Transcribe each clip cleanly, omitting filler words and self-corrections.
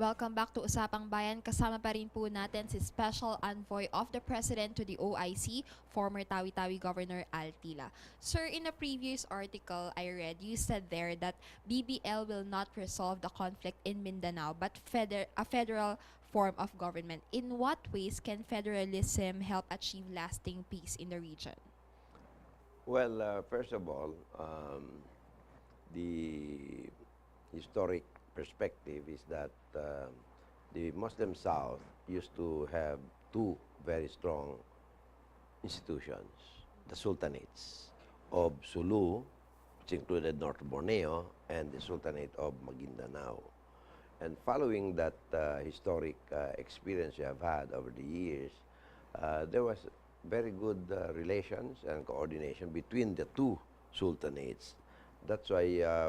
Welcome back to Usapang Bayan. Kasama pa rin po natin si Special Envoy of the President to the OIC, former Tawi-Tawi Governor Tillah. Sir, in a previous article I read, you said there that BBL will not resolve the conflict in Mindanao but a federal form of government. In what ways can federalism help achieve lasting peace in the region? Well, first of all, the historic perspective is that the Muslim South used to have two very strong institutions, the sultanates of Sulu, which included North Borneo, and the Sultanate of Maguindanao. And following that historic experience we have had over the years, there was very good relations and coordination between the two sultanates. That's why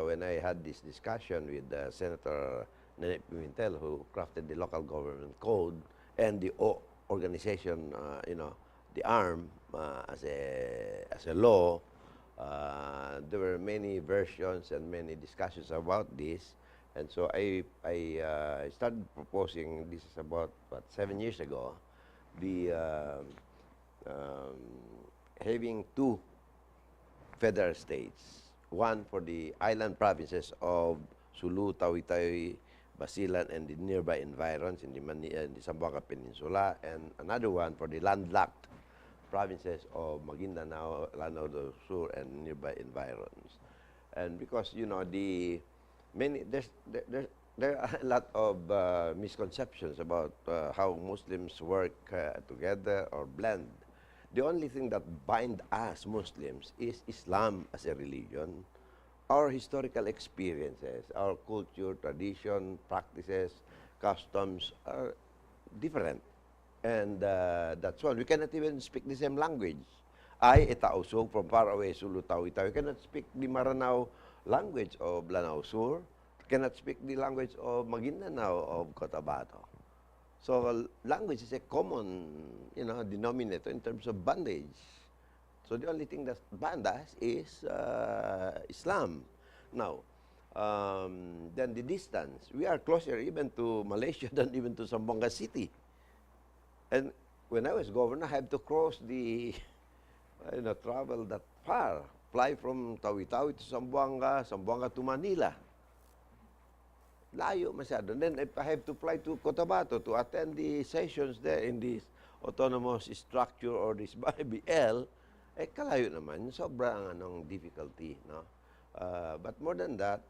when I had this discussion with Senator Nene Pimentel, who crafted the local government code and the organization, the arm as a law, there were many versions and many discussions about this. And so I started proposing, this is about, 7 years ago, the having two federal states, one for the island provinces of Sulu, Tawi-Tawi, Basilan, and the nearby environs in the Zamboanga Peninsula, and another one for the landlocked provinces of Maguindanao, Lanao do Sur, and nearby environs. And because, there are a lot of misconceptions about how Muslims work together or blend. The only thing that binds us Muslims is Islam as a religion, our historical experiences, our culture, tradition, practices, customs are different. And that's why we cannot even speak the same language. I, a Tausug from far away, Sulu, Tawi-Tawi, cannot speak the Maranao language of Lanao Sur, cannot speak the language of Maguindanao, of Cotabato. So language is a common, denominator in terms of bondage. So the only thing that binds us is Islam. Now, then the distance. We are closer even to Malaysia than even to Zamboanga City. And when I was governor, I had to cross the, travel that far, fly from Tawi-Tawi to Zamboanga, Zamboanga to Manila. Layo masyado. And then if I have to fly to Cotabato to attend the sessions there in this autonomous structure or this BBL, kalayo naman. Sobrang difficulty, no? But more than that,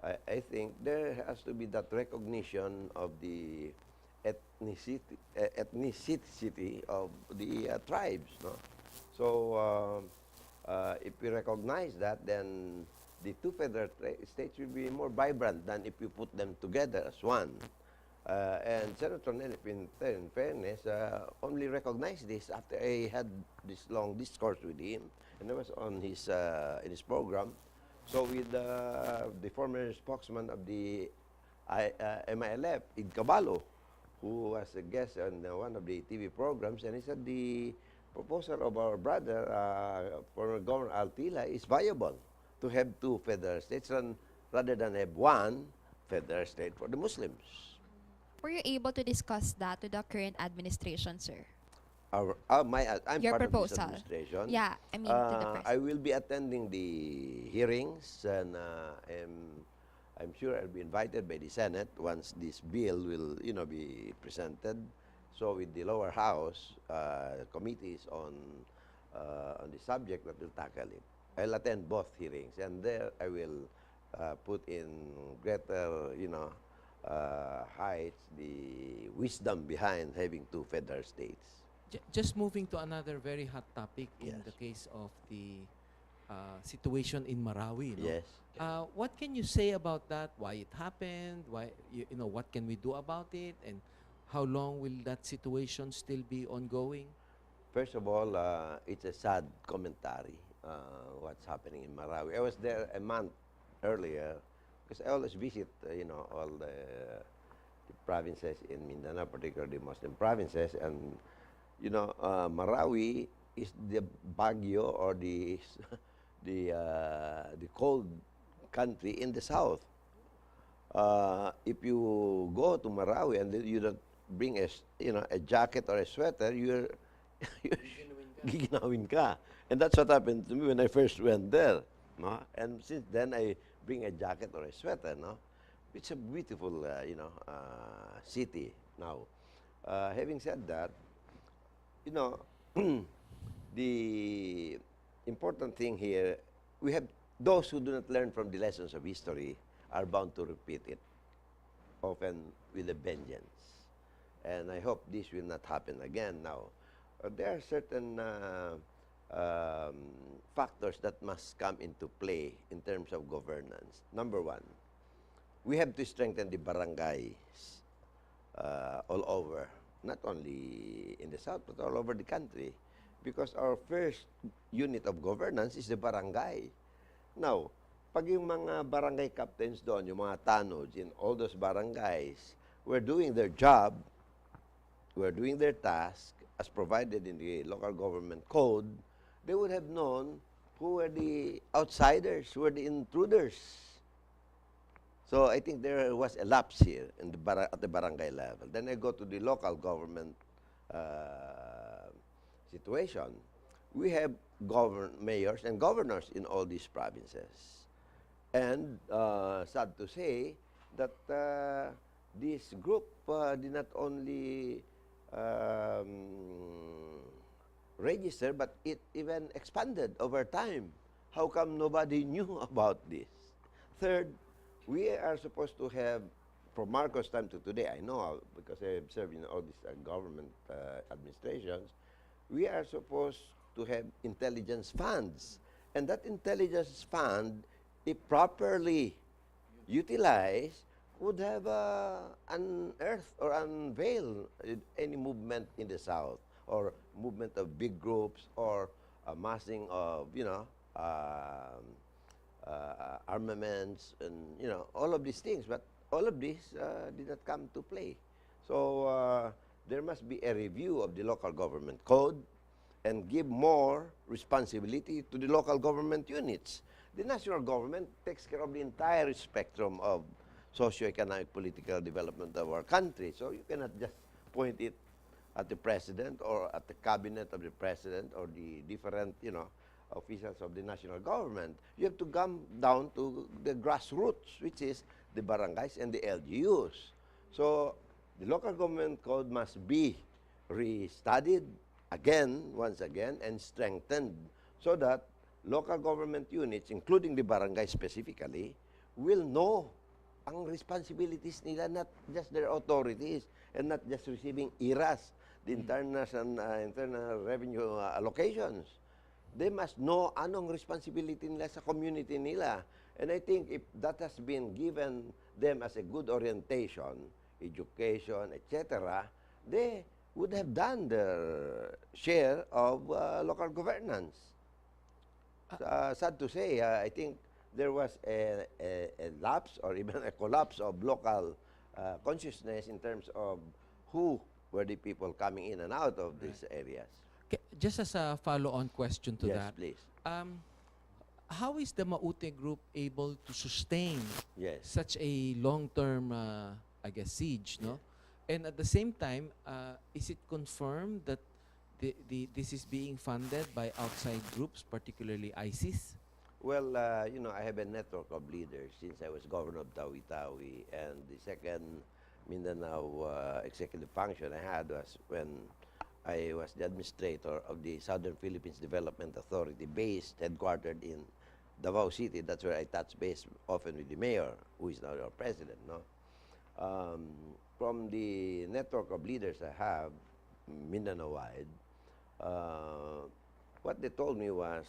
I think there has to be that recognition of the ethnicity of the tribes, no? So if we recognize that, then the two federal states will be more vibrant than if you put them together as one. And Senator Nene Pimentel, in fairness, only recognized this after I had this long discourse with him, and I was on his in his program. So with the former spokesman of the MILF, Id Caballo, who was a guest on one of the TV programs, and he said the proposal of our brother, former Governor Tillah, is viable to have two federal states rather than have one federal state for the Muslims. Were you able to discuss that to the current administration, sir? I'm Your part proposal. of this administration. Yeah, I mean to the I will be attending the hearings, and I'm sure I'll be invited by the Senate once this bill will, be presented. So with the lower house committees on the subject that will tackle it, I'll attend both hearings, and there I will put in greater, heights the wisdom behind having two federal states. Just moving to another very hot topic in Yes. the case of the situation in Marawi. No? Yes. What can you say about that? Why it happened? Why what can we do about it? And how long will that situation still be ongoing? First of all, it's a sad commentary, what's happening in Marawi. I was there a month earlier, because I always visit, all the provinces in Mindanao, particularly Muslim provinces, and, Marawi is the Baguio, or the cold country in the south. if you go to Marawi and then you don't bring a jacket or a sweater, you're giginawin ka. And that's what happened to me when I first went there. No? And since then, I bring a jacket or a sweater. No? It's a beautiful, city now. Having said that, you know, the important thing here, we have those who do not learn from the lessons of history are bound to repeat it, often with a vengeance. And I hope this will not happen again now. There are certain factors that must come into play in terms of governance. Number one, we have to strengthen the barangays all over, not only in the south, but all over the country. Because our first unit of governance is the barangay. Now, pag yung mga barangay captains doon, yung mga tanods in all those barangays, were doing their job, were doing their task as provided in the local government code, they would have known who were the outsiders, who were the intruders. So I think there was a lapse here in at the barangay level. Then I go to the local government situation. We have mayors and governors in all these provinces. And sad to say that this group did not only register, but it even expanded over time. How come nobody knew about this? Third, we are supposed to have, from Marcos' time to today, I know because I have served in all these government administrations, we are supposed to have intelligence funds. And that intelligence fund, if properly utilized, would have unearthed or unveiled any movement in the South, or movement of big groups, or amassing of, armaments, and, all of these things. But all of this did not come to play. So there must be a review of the local government code and give more responsibility to the local government units. The national government takes care of the entire spectrum of socio-economic political development of our country. So you cannot just point it at the president or at the cabinet of the president or the different, officials of the national government. You have to come down to the grassroots, which is the barangays and the LGUs. So the local government code must be restudied once again, and strengthened so that local government units, including the barangay specifically, will know ang responsibilities nila, not just their authorities, and not just receiving IRAS, the internal revenue allocations. They must know anong responsibility nila sa community nila. And I think if that has been given them as a good orientation, education, etc., they would have done their share of local governance. Sad to say, I think there was a lapse or even a collapse of local consciousness in terms of who were the people coming in and out of these areas. Just as a follow-on question to Yes, that, please. how is the Maute group able to sustain Yes. such a long-term, siege, no? And at the same time, is it confirmed that this is being funded by outside groups, particularly ISIS? Well, I have a network of leaders since I was governor of Tawi, and the second Mindanao executive function I had was when I was the administrator of the Southern Philippines Development Authority, based, headquartered in Davao City. That's where I touch base often with the mayor, who is now our president, no? From the network of leaders I have, Mindanao-wide, what they told me was,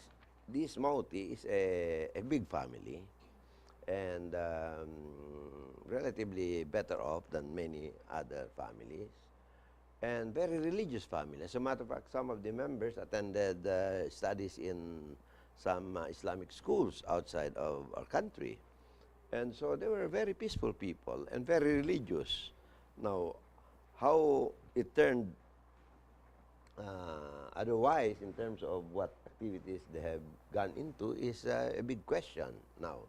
this Mauti is a big family, and relatively better off than many other families, and very religious family. As a matter of fact, some of the members attended studies in some Islamic schools outside of our country. And so they were very peaceful people and very religious. Now, how it turned otherwise in terms of what activities they have gone into is a big question now.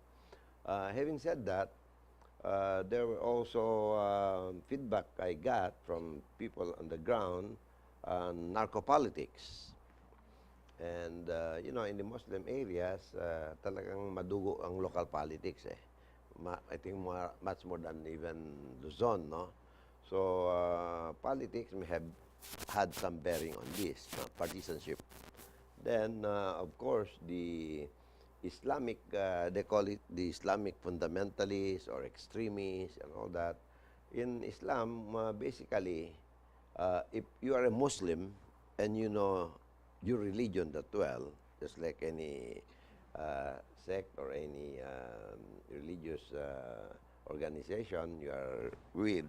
Having said that, there were also feedback I got from people on the ground on narco-politics. And, in the Muslim areas, talagang madugo ang local politics eh. I think much more than even Luzon, no? So, politics may have had some bearing on this, partisanship. Then, of course, the Islamic, they call it the Islamic fundamentalists or extremists and all that. In Islam, basically, if you are a Muslim and you know your religion that well, just like any sect or any religious organization you are with,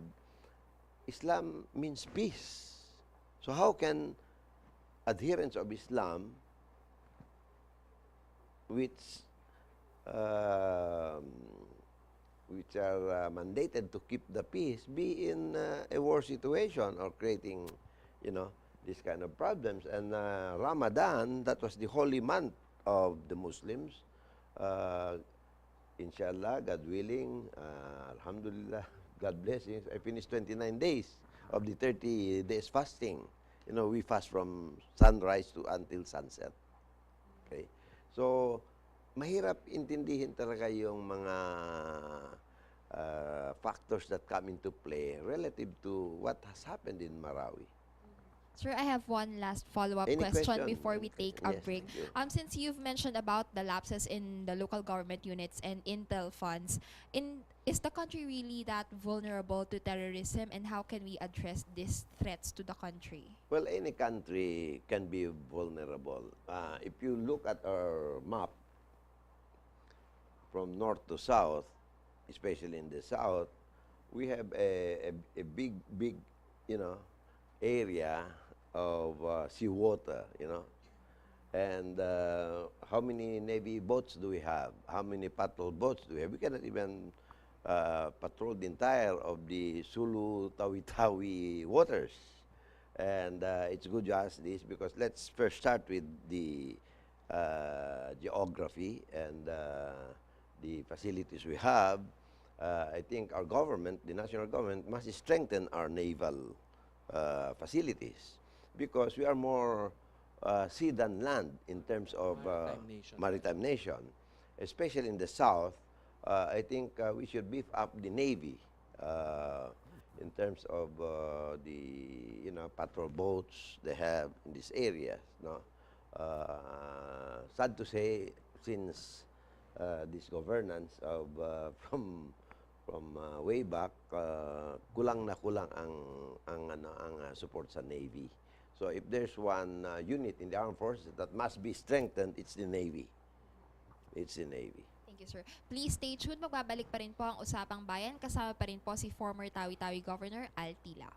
Islam means peace. So how can adherents of Islam, which um, are mandated to keep the peace, be in a war situation or creating, this kind of problems? And Ramadan, that was the holy month of the Muslims. Inshallah, God willing, Alhamdulillah, God blessings. I finished 29 days of the 30 days fasting. We fast from sunrise to until sunset. Okay? So, mahirap intindihin talaga yung mga factors that come into play relative to what has happened in Marawi. Sir, I have one last follow-up Any question question? before we take a Yes, break. thank you. Since you've mentioned about the lapses in the local government units and intel funds, is the country really that vulnerable to terrorism, and how can we address these threats to the country? Well, any country can be vulnerable. If you look at our map from north to south, especially in the south, we have a big, area of seawater, And how many Navy boats do we have? How many patrol boats do we have? We cannot even patrol the entire of the Sulu, Tawi waters. And it's good you ask this because let's first start with the geography and the facilities we have. I think our government, the national government, must strengthen our naval facilities because we are more sea than land in terms of maritime nation. Especially in the south, I think we should beef up the Navy in terms of the patrol boats they have in these areas. No, sad to say, since this governance of from way back, kulang na kulang ang support sa Navy. So if there's one unit in the armed forces that must be strengthened, it's the Navy. It's the Navy. Thank you, sir. Please stay tuned. Magbabalik pa rin po ang Usapang Bayan. Kasama pa rin po si former Tawi-Tawi Governor Tillah.